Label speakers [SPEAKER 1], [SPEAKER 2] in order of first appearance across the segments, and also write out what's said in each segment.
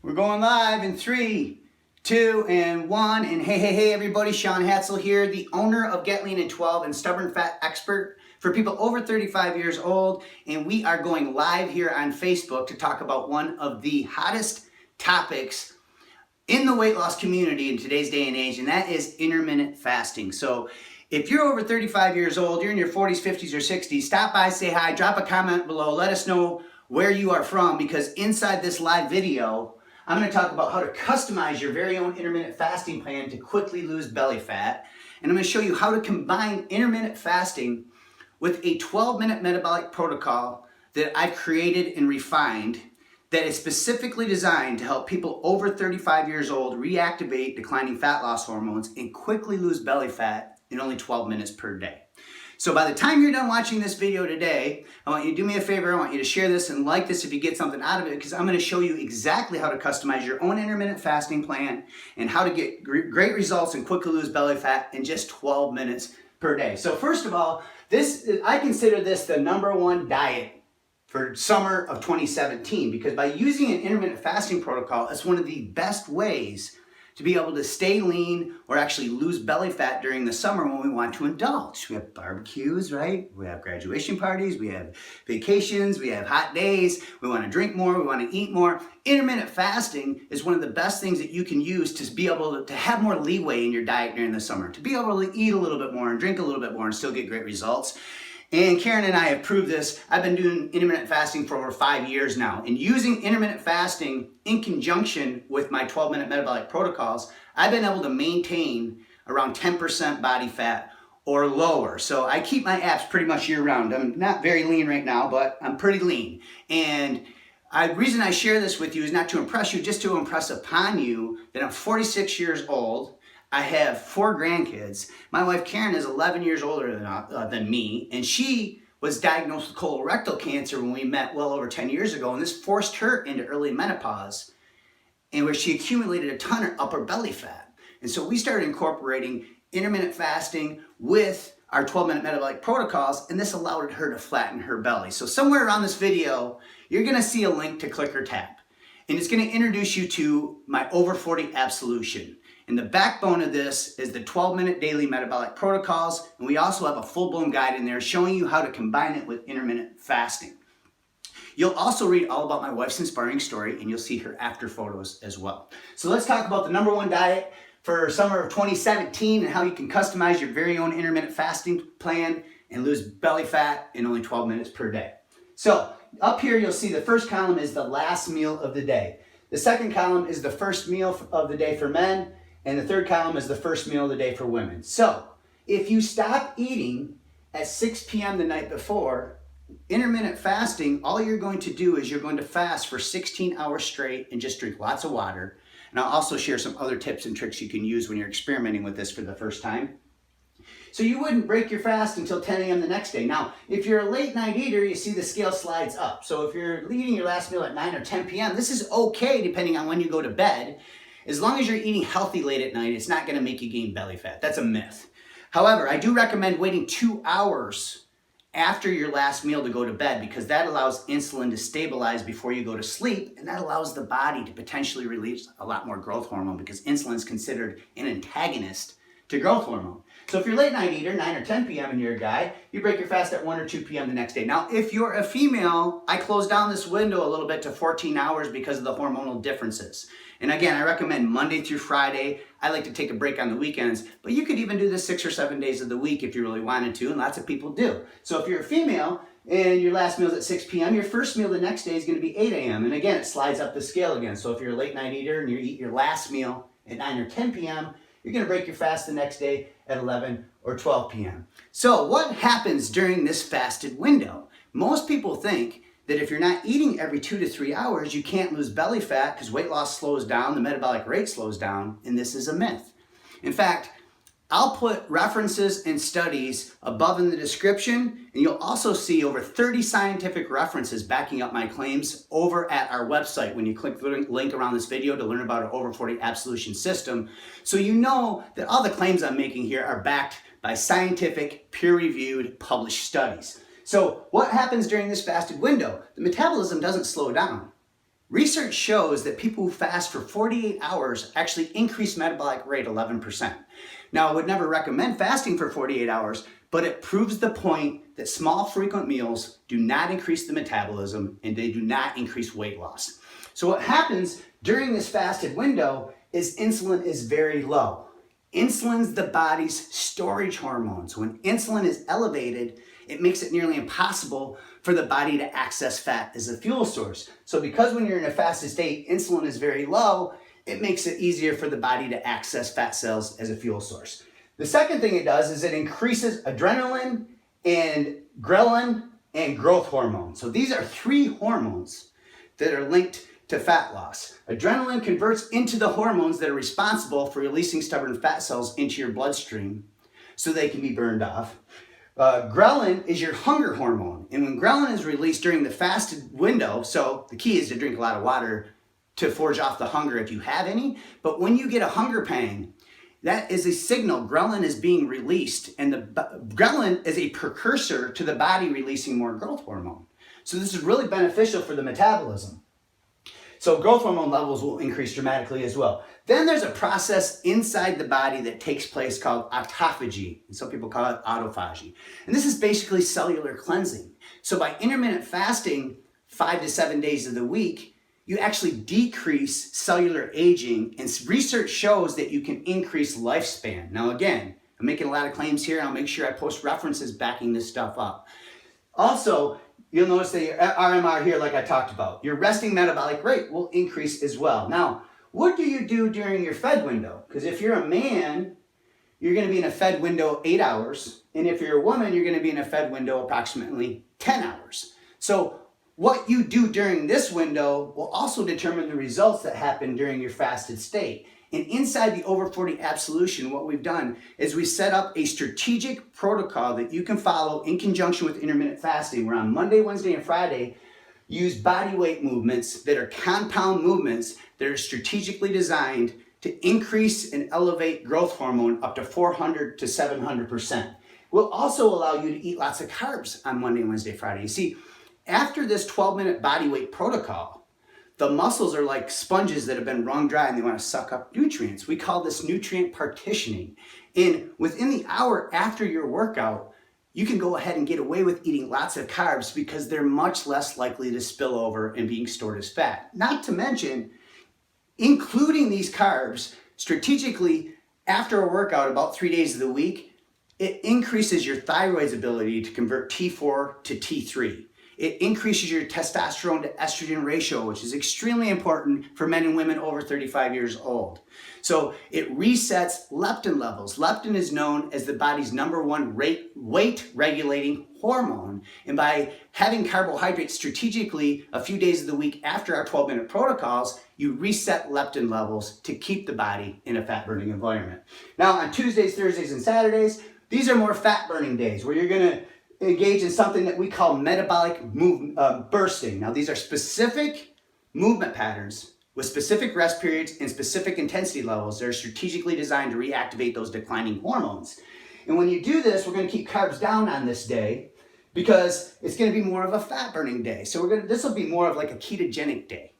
[SPEAKER 1] We're going live in 3, 2, and 1. And hey, everybody, Sean Hatzel here, the owner of Get Lean in 12 and Stubborn Fat Expert for people over 35 years old. And we are going live here on Facebook to talk about one of the hottest topics in the weight loss community in today's day and age, and that is intermittent fasting. So if you're over 35 years old, you're in your 40s, 50s, or 60s, stop by, say hi, drop a comment below, let us know where you are from, because inside this live video, I'm going to talk about how to customize your very own intermittent fasting plan to quickly lose belly fat. And I'm going to show you how to combine intermittent fasting with a 12-minute metabolic protocol that I've created and refined that is specifically designed to help people over 35 years old reactivate declining fat loss hormones and quickly lose belly fat in only 12 minutes per day. So by the time you're done watching this video today, I want you to do me a favor. I want you to share this and like this if you get something out of it, because I'm going to show you exactly how to customize your own intermittent fasting plan and how to get great results and quickly lose belly fat in just 12 minutes per day. So first of all, I consider this the #1 diet for summer of 2017, because by using an intermittent fasting protocol, it's one of the best ways to be able to stay lean or actually lose belly fat during the summer when we want to indulge. We have barbecues, right? We have graduation parties, we have vacations, we have hot days, we want to drink more, we want to eat more. Intermittent fasting is one of the best things that you can use to be able to have more leeway in your diet during the summer, to be able to eat a little bit more and drink a little bit more and still get great results. And Karen and I have proved this. I've been doing intermittent fasting for over 5 years now. And using intermittent fasting in conjunction with my 12-minute metabolic protocols, I've been able to maintain around 10% body fat or lower. So I keep my abs pretty much year round. I'm not very lean right now, but I'm pretty lean. And the reason I share this with you is not to impress you, just to impress upon you that I'm 46 years old. I have 4 grandkids. My wife Karen is 11 years older than me, and she was diagnosed with colorectal cancer when we met well over 10 years ago, and this forced her into early menopause, and where she accumulated a ton of upper belly fat. And so we started incorporating intermittent fasting with our 12-minute metabolic protocols, and this allowed her to flatten her belly. So somewhere around this video, you're gonna see a link to click or tap, and it's gonna introduce you to my over 40 absolution. And the backbone of this is the 12-minute daily metabolic protocols, and we also have a full-blown guide in there showing you how to combine it with intermittent fasting. You'll also read all about my wife's inspiring story, and you'll see her after photos as well. So let's talk about the #1 diet for summer of 2017 and how you can customize your very own intermittent fasting plan and lose belly fat in only 12 minutes per day. So up here you'll see the first column is the last meal of the day. The second column is the first meal of the day for men, and the third column is the first meal of the day for women. So if you stop eating at 6 p.m. the night before, intermittent fasting, all you're going to do is you're going to fast for 16 hours straight and just drink lots of water. And I'll also share some other tips and tricks you can use when you're experimenting with this for the first time. So you wouldn't break your fast until 10 a.m. the next day. Now, if you're a late night eater, you see the scale slides up. So if you're eating your last meal at 9 or 10 p.m., this is okay depending on when you go to bed. As long as you're eating healthy late at night, it's not going to make you gain belly fat. That's a myth. However, I do recommend waiting 2 hours after your last meal to go to bed, because that allows insulin to stabilize before you go to sleep, and that allows the body to potentially release a lot more growth hormone, because insulin is considered an antagonist to growth hormone. So if you're a late night eater, 9 or 10 p.m. and you're a guy, you break your fast at 1 or 2 p.m. the next day. Now, if you're a female, I close down this window a little bit to 14 hours because of the hormonal differences. And again, I recommend Monday through Friday. I like to take a break on the weekends, but you could even do this 6 or 7 days of the week if you really wanted to, and lots of people do. So if you're a female and your last meal is at 6 p.m., your first meal the next day is going to be 8 a.m. And again, it slides up the scale again. So if you're a late night eater and you eat your last meal at 9 or 10 p.m., you're going to break your fast the next day at 11 or 12 p.m. So what happens during this fasted window? Most people think that if you're not eating every 2 to 3 hours, you can't lose belly fat because weight loss slows down, the metabolic rate slows down, and this is a myth. In fact, I'll put references and studies above in the description, and you'll also see over 30 scientific references backing up my claims over at our website when you click the link around this video to learn about our over 40 absolution system. So you know that all the claims I'm making here are backed by scientific, peer-reviewed, published studies. So what happens during this fasted window? The metabolism doesn't slow down. Research shows that people who fast for 48 hours actually increase metabolic rate 11%. Now, I would never recommend fasting for 48 hours, but it proves the point that small frequent meals do not increase the metabolism and they do not increase weight loss. So what happens during this fasted window is insulin is very low. Insulin's the body's storage hormone. So when insulin is elevated, it makes it nearly impossible for the body to access fat as a fuel source. So because when you're in a fasted state, insulin is very low, it makes it easier for the body to access fat cells as a fuel source. The second thing it does is it increases adrenaline and ghrelin and growth hormone. So these are three hormones that are linked to fat loss. Adrenaline converts into the hormones that are responsible for releasing stubborn fat cells into your bloodstream so they can be burned off. Ghrelin is your hunger hormone. And when ghrelin is released during the fasted window, so the key is to drink a lot of water to forge off the hunger if you have any. But when you get a hunger pang, that is a signal ghrelin is being released. And ghrelin is a precursor to the body releasing more growth hormone. So this is really beneficial for the metabolism. So growth hormone levels will increase dramatically as well. Then there's a process inside the body that takes place called autophagy, and some people call it autophagy. And this is basically cellular cleansing. So by intermittent fasting 5 to 7 days of the week, you actually decrease cellular aging, and research shows that you can increase lifespan. Now again, I'm making a lot of claims here, and I'll make sure I post references backing this stuff up. Also, you'll notice that your RMR here, like I talked about, your resting metabolic rate will increase as well. Now, what do you do during your fed window? Because if you're a man, you're going to be in a fed window 8 hours. And if you're a woman, you're going to be in a fed window approximately 10 hours. So what you do during this window will also determine the results that happen during your fasted state. And inside the Over 40 Absolution, what we've done is we set up a strategic protocol that you can follow in conjunction with intermittent fasting, where on Monday, Wednesday, and Friday, use body weight movements that are compound movements that are strategically designed to increase and elevate growth hormone up to 400 to 700%. We'll also allow you to eat lots of carbs on Monday, Wednesday, Friday. You see, after this 12-minute body weight protocol, the muscles are like sponges that have been wrung dry and they want to suck up nutrients. We call this nutrient partitioning. And within the hour after your workout, you can go ahead and get away with eating lots of carbs because they're much less likely to spill over and being stored as fat. Not to mention, including these carbs strategically after a workout about 3 days of the week, it increases your thyroid's ability to convert T4 to T3. It increases your testosterone to estrogen ratio, which is extremely important for men and women over 35 years old. So it resets leptin levels. Leptin is known as the body's #1 weight regulating hormone. And by having carbohydrates strategically a few days of the week after our 12-minute protocols, you reset leptin levels to keep the body in a fat burning environment. Now on Tuesdays, Thursdays, and Saturdays, these are more fat burning days where you're gonna engage in something that we call metabolic bursting. Now these are specific movement patterns with specific rest periods and specific intensity levels that are strategically designed to reactivate those declining hormones. And when you do this, we're going to keep carbs down on this day because it's going to be more of a fat burning day. So this will be more of like a ketogenic day.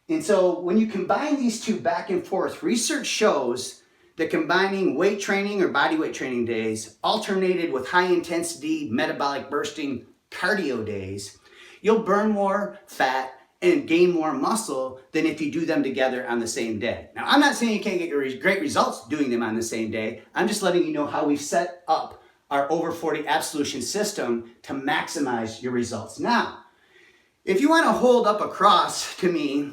[SPEAKER 1] And so when you combine these two back and forth, research shows that combining weight training or body weight training days alternated with high intensity metabolic bursting cardio days, you'll burn more fat and gain more muscle than if you do them together on the same day. Now, I'm not saying you can't get great results doing them on the same day. I'm just letting you know how we've set up our Over 40 Absolution system to maximize your results. Now, if you want to hold up a cross to me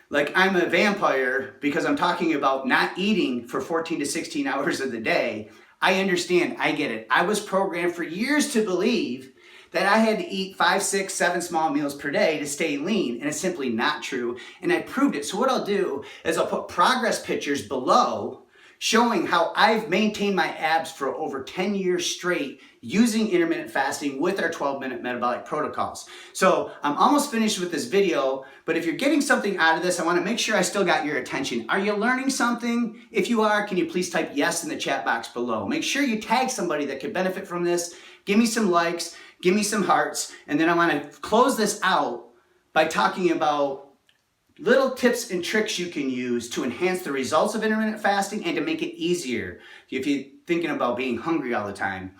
[SPEAKER 1] like I'm a vampire because I'm talking about not eating for 14 to 16 hours of the day, I understand, I get it. I was programmed for years to believe that I had to eat 5, 6, 7 small meals per day to stay lean, and it's simply not true, and I proved it. So what I'll do is I'll put progress pictures below showing how I've maintained my abs for over 10 years straight using intermittent fasting with our 12-minute metabolic protocols. So I'm almost finished with this video, but if you're getting something out of this, I want to make sure I still got your attention. Are you learning something? If you are, can you please type yes in the chat box below? Make sure you tag somebody that could benefit from this. Give me some likes, give me some hearts, and then I want to close this out by talking about little tips and tricks you can use to enhance the results of intermittent fasting and to make it easier if you're thinking about being hungry all the time.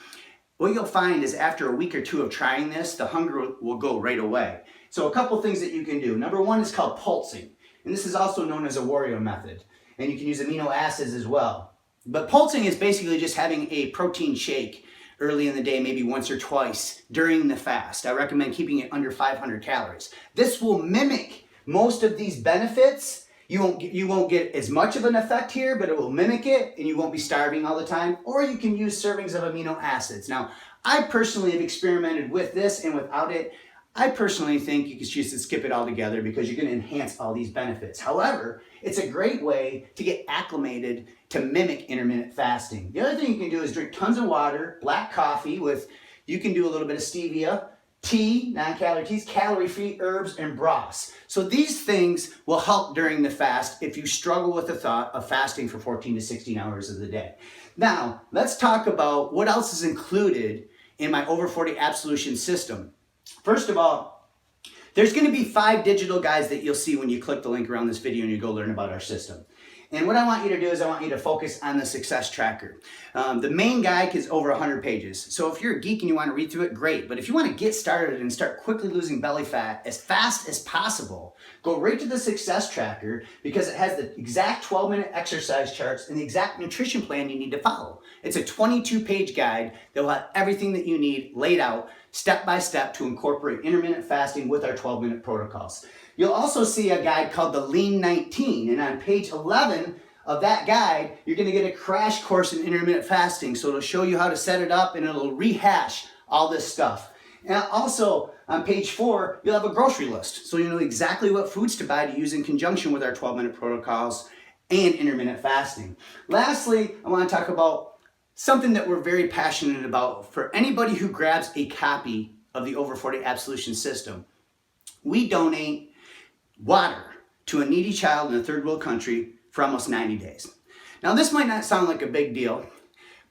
[SPEAKER 1] What you'll find is after a week or two of trying this, the hunger will go right away. So a couple things that you can do. Number one is called pulsing, and this is also known as a warrior method, and you can use amino acids as well. But pulsing is basically just having a protein shake early in the day, maybe once or twice during the fast. I recommend keeping it under 500 calories. This will mimic most of these benefits. You won't get as much of an effect here, but it will mimic it and you won't be starving all the time. Or you can use servings of amino acids. Now, I personally have experimented with this and without it. I personally think you could choose to skip it altogether because you're going to enhance all these benefits. However, it's a great way to get acclimated to mimic intermittent fasting. The other thing you can do is drink tons of water, black coffee with, you can do a little bit of stevia, tea, non-calorie teas, calorie-free herbs, and broths. So these things will help during the fast if you struggle with the thought of fasting for 14 to 16 hours of the day. Now, let's talk about what else is included in my over 40 absolution system. First of all, there's going to be 5 digital guides that you'll see when you click the link around this video and you go learn about our system. And what I want you to do is I want you to focus on the success tracker. The main guide is over 100 pages. So if you're a geek and you want to read through it, great. But if you want to get started and start quickly losing belly fat as fast as possible, go right to the success tracker because it has the exact 12-minute exercise charts and the exact nutrition plan you need to follow. It's a 22-page guide that will have everything that you need laid out step by step to incorporate intermittent fasting with our 12-minute protocols. You'll also see a guide called the Lean 19, and on page 11 of that guide, you're going to get a crash course in intermittent fasting. So it'll show you how to set it up and it'll rehash all this stuff. And also on page 4, you'll have a grocery list. So you know exactly what foods to buy to use in conjunction with our 12-minute protocols and intermittent fasting. Lastly, I want to talk about something that we're very passionate about for anybody who grabs a copy of the Over 40 Absolution System. We donate water to a needy child in a third world country for almost 90 days. Now this might not sound like a big deal,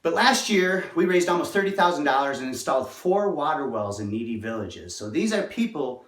[SPEAKER 1] but last year we raised almost $30,000 and installed 4 water wells in needy villages. So these are people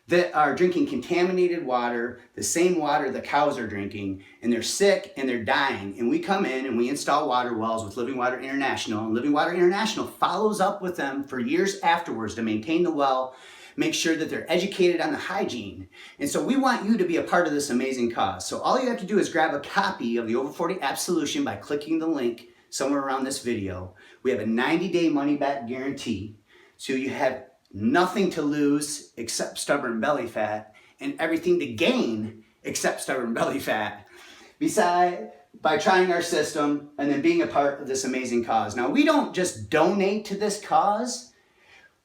[SPEAKER 1] that are drinking contaminated water, the same water the cows are drinking, and they're sick and they're dying. And we come in and we install water wells with Living Water International, and Living Water International follows up with them for years afterwards to maintain the well, make sure that they're educated on the hygiene. And so we want you to be a part of this amazing cause. So all you have to do is grab a copy of the Over 40 Absolution by clicking the link somewhere around this video. We have a 90-day money-back guarantee. So you have nothing to lose except stubborn belly fat and everything to gain except stubborn belly fat. By trying our system and then being a part of this amazing cause. Now, we don't just donate to this cause.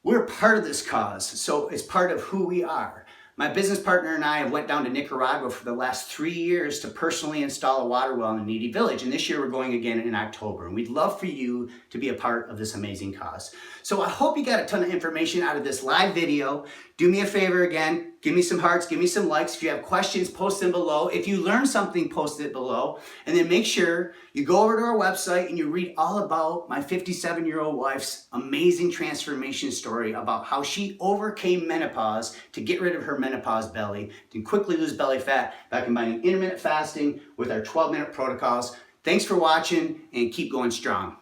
[SPEAKER 1] We're part of this cause, so it's part of who we are. My business partner and I have went down to Nicaragua for the last 3 years to personally install a water well in a needy village, and this year we're going again in October, and we'd love for you to be a part of this amazing cause. So I hope you got a ton of information out of this live video. Do me a favor again, give me some hearts, give me some likes. If you have questions, post them below. If you learned something, post it below. And then make sure you go over to our website and you read all about my 57-year-old wife's amazing transformation story about how she overcame menopause to get rid of her menopause belly, to quickly lose belly fat by combining intermittent fasting with our 12-minute protocols. Thanks for watching and keep going strong.